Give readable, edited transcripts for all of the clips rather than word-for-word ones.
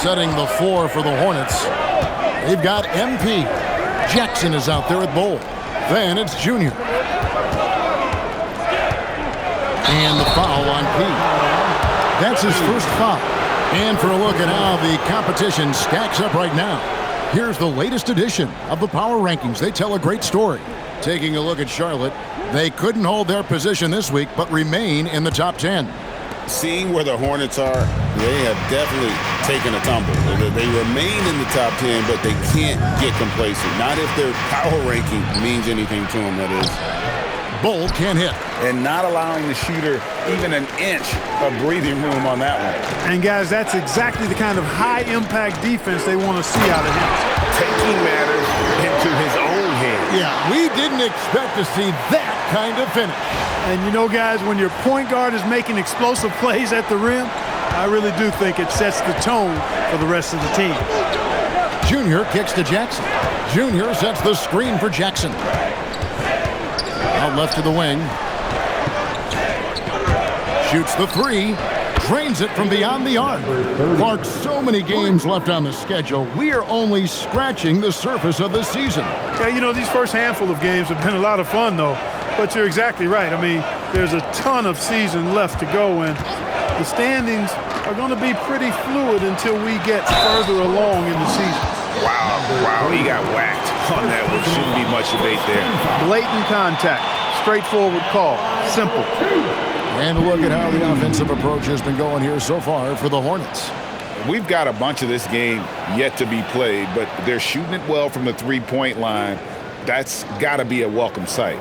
setting the floor for the Hornets. They've got MP. Jackson is out there at Bowl. Then it's Junior. And the foul on P. That's his first foul. And for a look at how the competition stacks up right now, here's the latest edition of the Power Rankings. They tell a great story. Taking a look at Charlotte, they couldn't hold their position this week, but remain in the top 10. Seeing where the Hornets are, they have definitely taken a tumble. They remain in the top 10, but they can't get complacent. Not if their power ranking means anything to them, that is. Bull can't hit. And not allowing the shooter even an inch of breathing room on that one. And, guys, that's exactly the kind of high-impact defense they want to see out of him. Taking matters into his own hands. Yeah, we didn't expect to see that kind of finish. And, you know, guys, when your point guard is making explosive plays at the rim, I really do think it sets the tone for the rest of the team. Junior kicks to Jackson. Junior sets the screen for Jackson. Out left to the wing. Shoots the three. Drains it from beyond the arc. Clark, so many games left on the schedule. We are only scratching the surface of the season. Yeah, you know, these first handful of games have been a lot of fun, though. But you're exactly right. I mean, there's a ton of season left to go, and the standings are going to be pretty fluid until we get further along in the season. Wow, he got whacked on that one. Shouldn't be much debate there. Blatant contact. Straightforward call. Simple. And look at how the offensive approach has been going here so far for the Hornets. We've got a bunch of this game yet to be played, but they're shooting it well from the three-point line. That's got to be a welcome sight.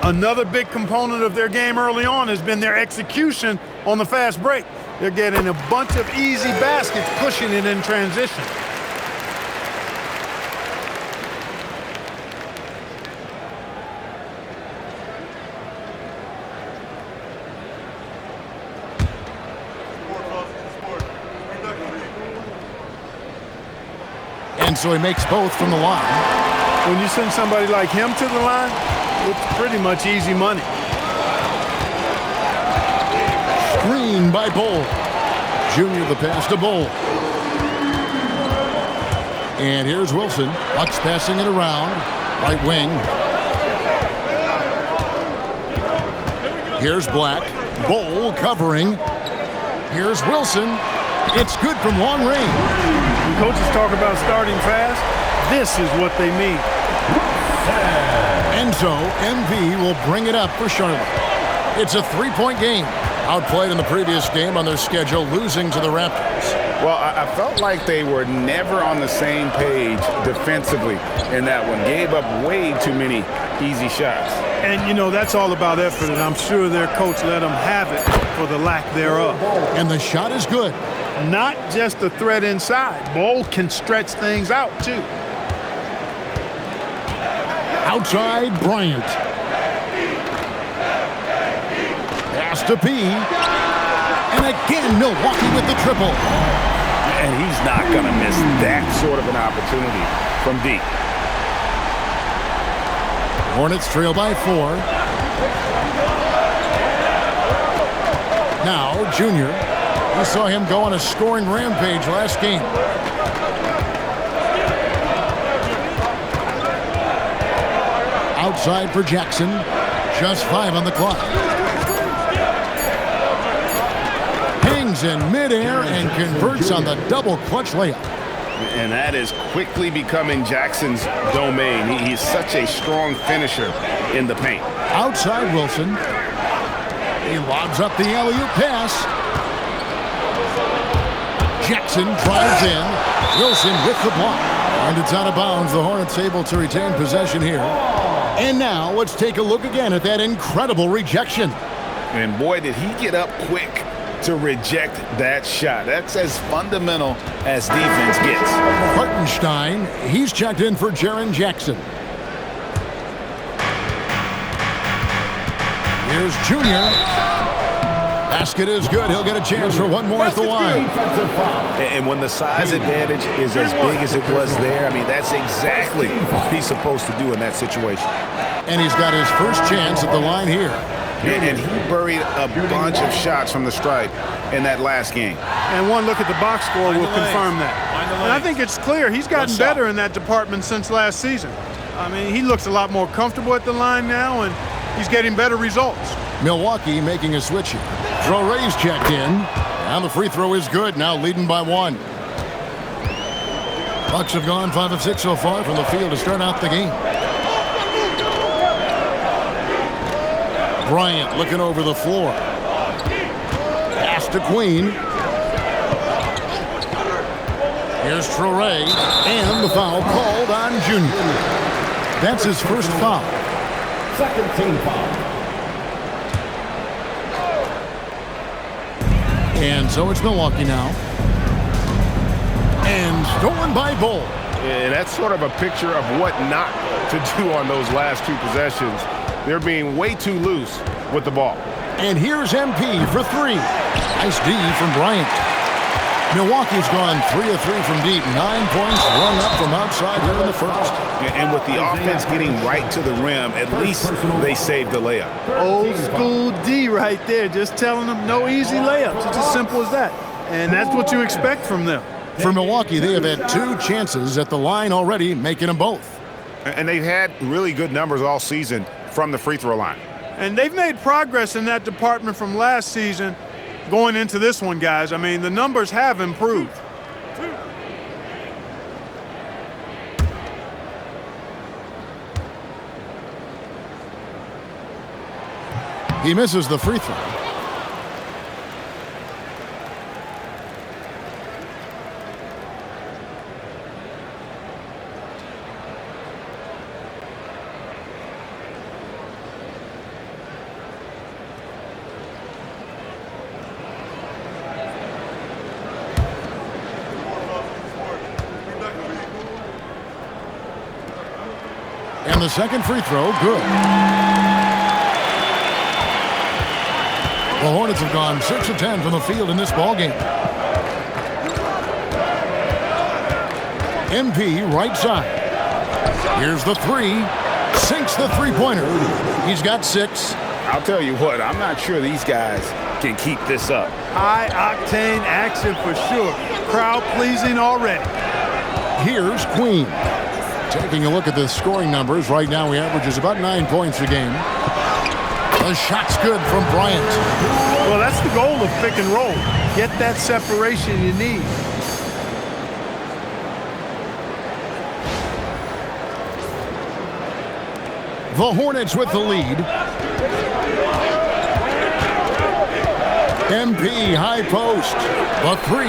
Another big component of their game early on has been their execution on the fast break. They're getting a bunch of easy baskets, pushing it in transition. And so he makes both from the line. When you send somebody like him to the line, it's pretty much easy money. Screen by Bull. Junior the pass to Bull. And here's Wilson. Bucks passing it around. Right wing. Here's Black. Bull covering. Here's Wilson. It's good from long range. When coaches talk about starting fast, this is what they mean. And so MV will bring it up for Charlotte. It's a three-point game. Outplayed in the previous game on their schedule, losing to the Raptors. Well, I felt like they were never on the same page defensively in that one. Gave up way too many easy shots. And, you know, that's all about effort, and I'm sure their coach let them have it for the lack thereof. And the shot is good. Not just a threat inside. Bull can stretch things out, too. Outside, Bryant. Pass to P. And again, Milwaukee with the triple. And he's not going to miss that sort of an opportunity from deep. Hornets trail by 4. Now, Junior. We saw him go on a scoring rampage last game. Outside for Jackson. Just 5 on the clock. Hangs in midair and converts on the double clutch layup. And that is quickly becoming Jackson's domain. He's such a strong finisher in the paint. Outside Wilson. He lobs up the alley-oop pass. Jackson drives in. Wilson with the block. And it's out of bounds. The Hornets able to retain possession here. And now let's take a look again at that incredible rejection. And boy, did he get up quick to reject that shot. That's as fundamental as defense gets. Hartenstein, he's checked in for Jaren Jackson. Here's Junior. Basket is good. He'll get a chance for one more at the line. And when the size advantage is as big as it was there, I mean, that's exactly what he's supposed to do in that situation. And he's got his first chance at the line here. And he buried a bunch of shots from the stripe in that last game. And one look at the box score will confirm that. And I think it's clear he's gotten better in that department since last season. I mean, he looks a lot more comfortable at the line now, and he's getting better results. Milwaukee making a switch here. Traore's checked in, and the free throw is good, now leading by 1. Bucks have gone 5 of 6 so far from the field to start out the game. Bryant looking over the floor. Pass to Queen. Here's Traore, and the foul called on Junior. That's his first foul. Second team foul. And so it's Milwaukee now. And stolen by Bull. And that's sort of a picture of what not to do on those last 2 possessions. They're being way too loose with the ball. And here's MP for 3. Nice D from Bryant. Milwaukee's gone 3 of 3 from deep. 9 points run up from outside here in the first. And with the offense getting right to the rim, at least they saved the layup. Old school D right there, just telling them no easy layups. It's as simple as that. And that's what you expect from them. For Milwaukee, they have had 2 chances at the line already, making them both. And they've had really good numbers all season from the free throw line. And they've made progress in that department from last season going into this one, guys. I mean, the numbers have improved. He misses the free throw. And the second free throw, good. The Hornets have gone 6 of 10 from the field in this ballgame. MP right side. Here's the 3. Sinks the three-pointer. He's got 6. I'll tell you what, I'm not sure these guys can keep this up. High-octane action for sure. Crowd-pleasing already. Here's Queen. Taking a look at the scoring numbers, right now he averages about 9 points a game. The shot's good from Bryant. Well, that's the goal of pick and roll. Get that separation you need. The Hornets with the lead. MP high post. The 3,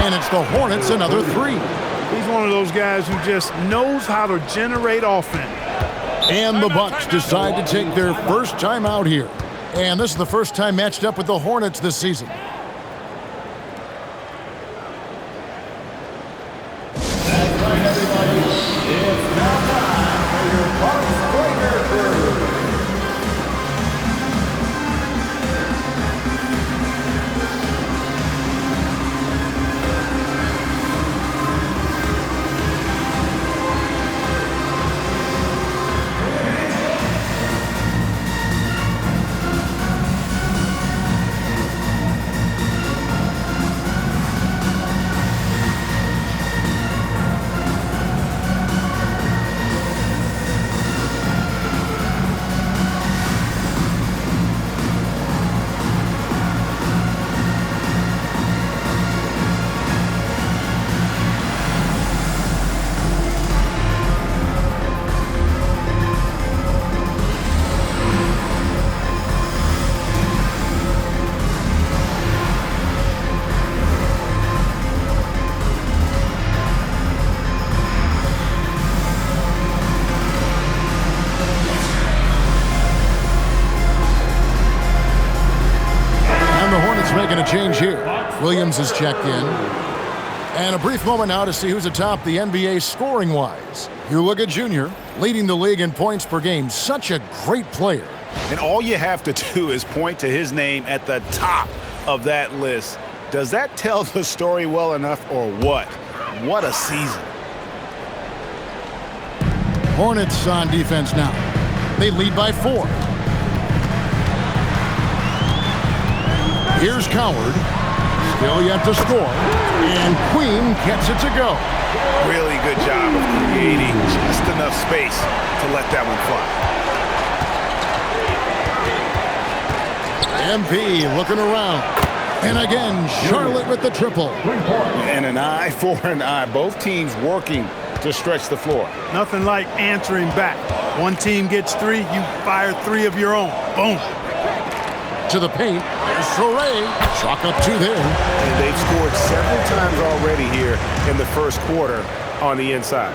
and it's the Hornets another 3. He's one of those guys who just knows how to generate offense. And the Bucks decide to take their first time out here. And this is the first time matched up with the Hornets this season. That's right, everybody. It's now time for your Bucks Breaker Crew. Making a change here. Williams is checked in. And a brief moment now to see who's atop the NBA scoring-wise. Hugh Jr. leading the league in points per game. Such a great player. And all you have to do is point to his name at the top of that list. Does that tell the story well enough or what? What a season. Hornets on defense now. They lead by 4. Here's Coward. Still yet to score. And Queen team gets it to go. Really good job of creating just enough space to let that one fly. MP looking around. And again, Charlotte with the triple. And an eye for an eye. Both teams working to stretch the floor. Nothing like answering back. One team gets 3, you fire 3 of your own. Boom. To the paint. There's Soray. Chalk up 2 there. And they've scored several times already here in the first quarter on the inside.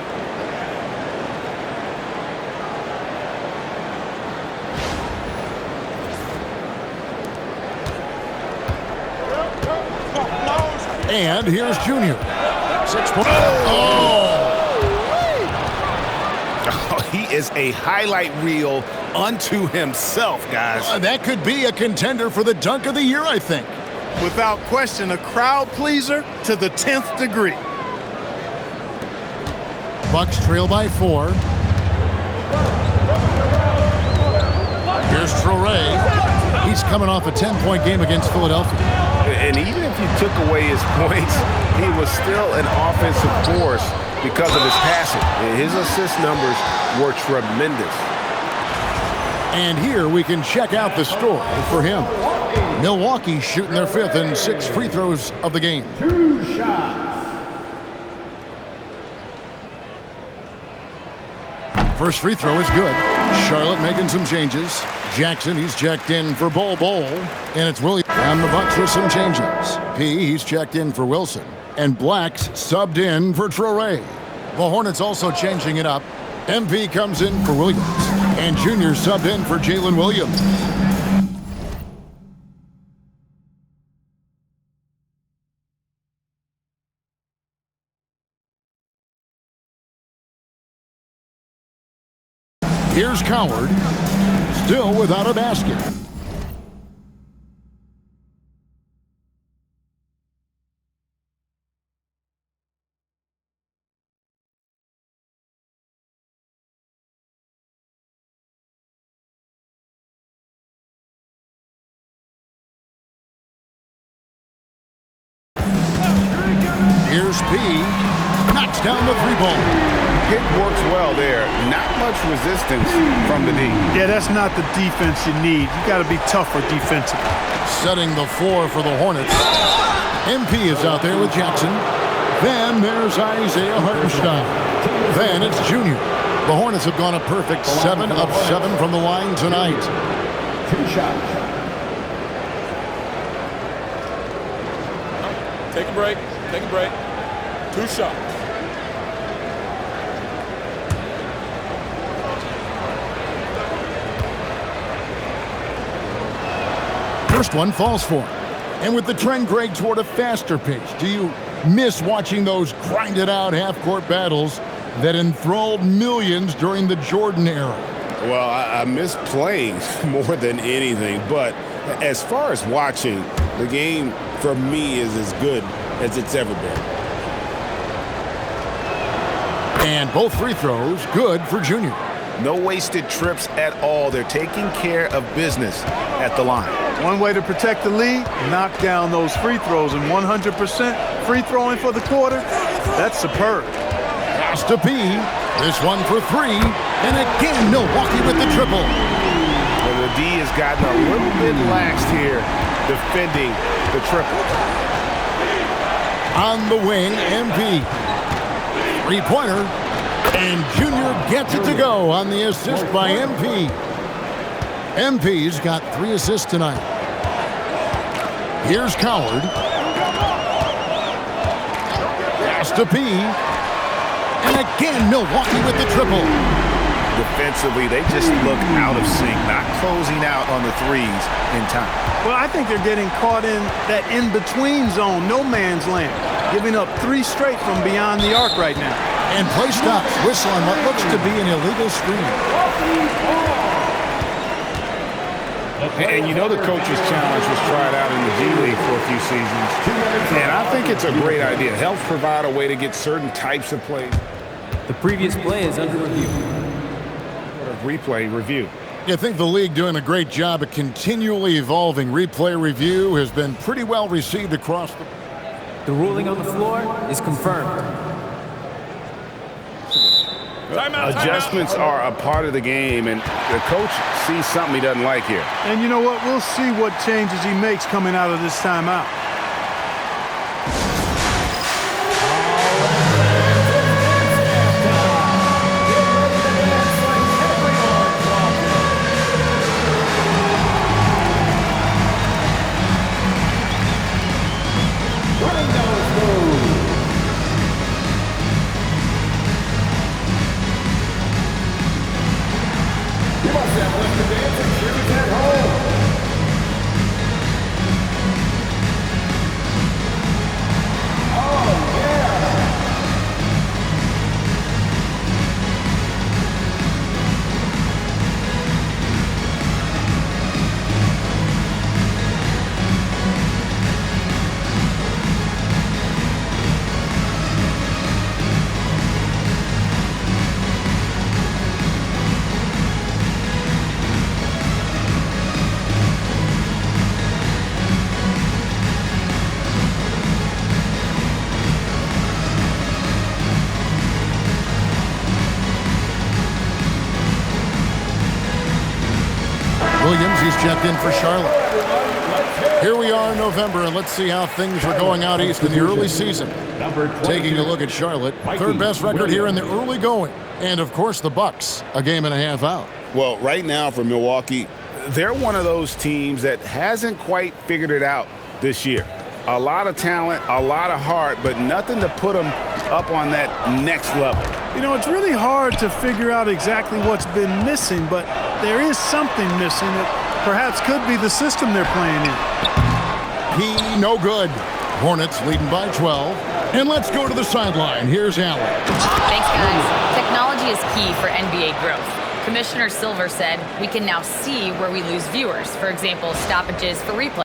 And here's Junior. 6 points. Oh! He is a highlight reel unto himself, guys. That could be a contender for the dunk of the year, I think. Without question, a crowd pleaser to the 10th degree. Bucks trail by 4. Here's Traore. He's coming off a 10-point game against Philadelphia. And even if you took away his points, he was still an offensive force because of his passing. His assist numbers were tremendous. And here we can check out the story for him. Milwaukee shooting their 5th and 6 free throws of the game. 2 shots. First free throw is good. Charlotte making some changes. Jackson, he's checked in for Bol. And it's Williams and the Bucks with some changes. P, he's checked in for Wilson. And Black's subbed in for Traore. The Hornets also changing it up. MP comes in for Williams. And Junior subbed in for Jalen Williams. Here's Coward, still without a basket. Here's P, knocks down the 3-ball. It works well there. Not much resistance from the D. Yeah, that's not the defense you need. You got to be tougher defensively. Setting the floor for the Hornets. MP is out there with Jackson. Then there's Isaiah Hartenstein. Then it's Junior. The Hornets have gone a perfect 7 of 7 from the line tonight. 2 shots. Take a break. Take a break. 2 shots. First one falls for him. And with the trend, Greg, toward a faster pace, do you miss watching those grinded-out half-court battles that enthralled millions during the Jordan era? Well, I miss playing more than anything. But as far as watching, the game for me is as good as it's ever been. And both free throws good for Junior. No wasted trips at all. They're taking care of business at the line. One way to protect the lead, knock down those free throws, and 100% free throwing for the quarter, that's superb. Pass to P. This one for 3. And again, Milwaukee with the triple. Well, the D has gotten a little bit laxed here defending the triple. On the wing, MP. 3-pointer. And Junior gets it to go on the assist by MP. MP's got 3 assists tonight. Here's Coward. Pass to P. And again, Milwaukee with the triple. Defensively, they just look out of sync, not closing out on the threes in time. Well, I think they're getting caught in that in-between zone, no man's land, giving up 3 straight from beyond the arc right now. And play stops, whistle on what looks to be an illegal screen. And you know the coach's challenge was tried out in the G League for a few seasons. And I think it's a great idea. It helps provide a way to get certain types of plays. The previous play is under review. Replay review. I think the league doing a great job of continually evolving. Replay review has been pretty well received across the... The ruling on the floor is confirmed. Adjustments are a part of the game, and the coach sees something he doesn't like here. And you know what? We'll see what changes he makes coming out of this timeout. Williams, he's checked in for Charlotte. Here we are in November, and let's see how things are going out east in the early season. Taking a look at Charlotte, third best record here in the early going. And, of course, the Bucks, a game and a half out. Well, right now for Milwaukee, They're one of those teams that hasn't quite figured it out this year. A lot of talent, a lot of heart, but nothing to put them up on that next level. You know, it's really hard to figure out exactly what's been missing, but there is something missing that perhaps could be the system they're playing in. He no good. Hornets leading by 12. And let's go to the sideline. Here's Allen. Thanks, guys. Technology is key for NBA growth. Commissioner Silver said we can now see where we lose viewers. For example, stoppages for replay.